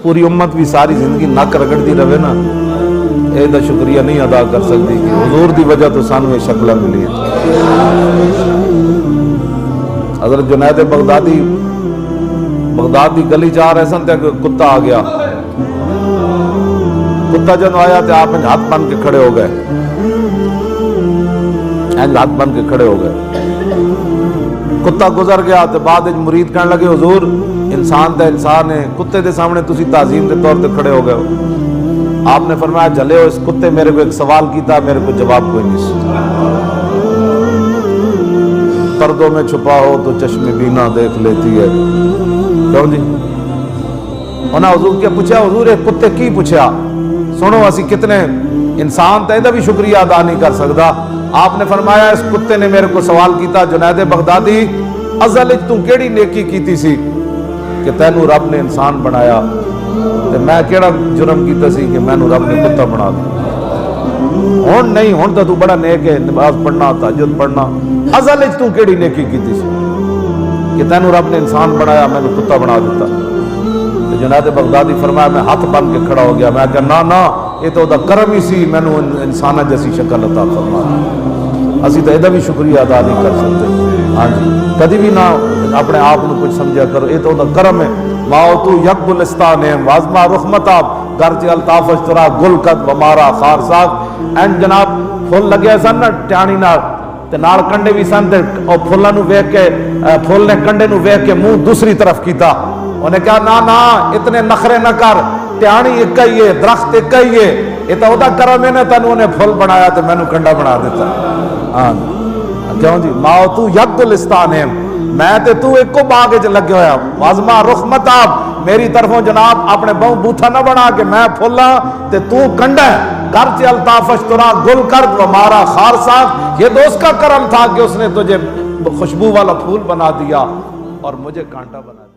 پوری امت بھی ساری زندگی نک رگڑتی رہے نا، یہ شکریہ نہیں ادا کر سکتی کہ حضور دی وجہ تو سانو یہ شکل ملی ہے۔ حضرت جنید بغدادی بغداد دی گلی جا رہے سن تے کتا آ گیا، کتا جب آیا تو آپ ہاتھ بن کے کھڑے ہو گئے، ہاتھ بن کے کھڑے ہو گئے۔ کتا گزر گیا تو بعد مرید کہنے لگے حضور انسان تے انسان ہے، کتے دے سامنے تسی تعظیم دے طور تے کھڑے ہو گئے ہو۔ آپ نے فرمایا جلے ہو اس کتے میرے کو ایک سوال کیتا، میرے کو جواب کوئی نہیں سی۔ پردوں میں چھپا ہو تو چشم بینا دیکھ لیتی ہے، کیوں جی؟ انہاں حضور کیا پوچھا، حضور ایک کتے کی پوچھا، سنو اسی کتنے انسان تے دا بھی شکریہ ادا نہیں کر سکتا۔ آپ نے فرمایا اس کتے نے میرے کو سوال کیتا جنید بغدادی ازل وچ تو کیڑی نیکی کیتی سی کہ تینوں رب نے انسان بنایا، تے میں کیڑا جرم کیتا سی کہ میں نو رب نے کتا بنا دیا؟ ہن نہیں، ہن تو بڑا نیک ہے، نماز پڑھنا تہجد پڑھنا، ازل وچ تو کیڑی نیکی کیتی سی کہ تینوں رب نے انسان بنایا میں نو کتا بنا دیتا؟ جنید بغدادی فرمایا میں ہاتھ بن کے کھڑا ہو گیا، میں کہا نا یہ تو دا کرم ہی سی، میں نو انسانہ جیسی شکل عطا فرما دی، اسی تو یہ بھی شکریہ ادا نہیں کر سکتے۔ ہاں جی، کدی بھی نہ اپنے آپ کو کچھ سمجھا کرو، یہ تو دا کرم ہے۔ ماؤ تو یک گلستان ہے وازما رحمتاب گرچہ الطافش ترا گل قد ومارا خارساک۔ این جناب پھول لگے سن نا ٹیانی نال تے نال کنڈے بھی سن تے او پھولاں نو ویکھ کے پھول نے کنڈے نو ویکھ کے منہ دوسری طرف کیتا، انہیں کہا نا نا اتنے نخرے نہ کر، ٹیانی ایک ہی ہے، درخت ایک ہی ہے، یہ تو دا کرم ہے نا تینوں انہیں پھول بنایا تو میں نو کنڈا بنا دیتا۔ ہاں کیوں جی؟ ماؤ تو یک گلستان ہے، میں تے تو ایک کو باغ وچ لگے ہویا، وازما رحمتاب میری طرفوں جناب اپنے بہوں بوتھا نہ بنا کہ میں پھولا تے تو کنڈا ہے، گرچہ الطافش ترا گل کرد و مارا خارساک، یہ تو اس کا کرم تھا کہ اس نے تجھے خوشبو والا پھول بنا دیا اور مجھے کانٹا بنا دیا۔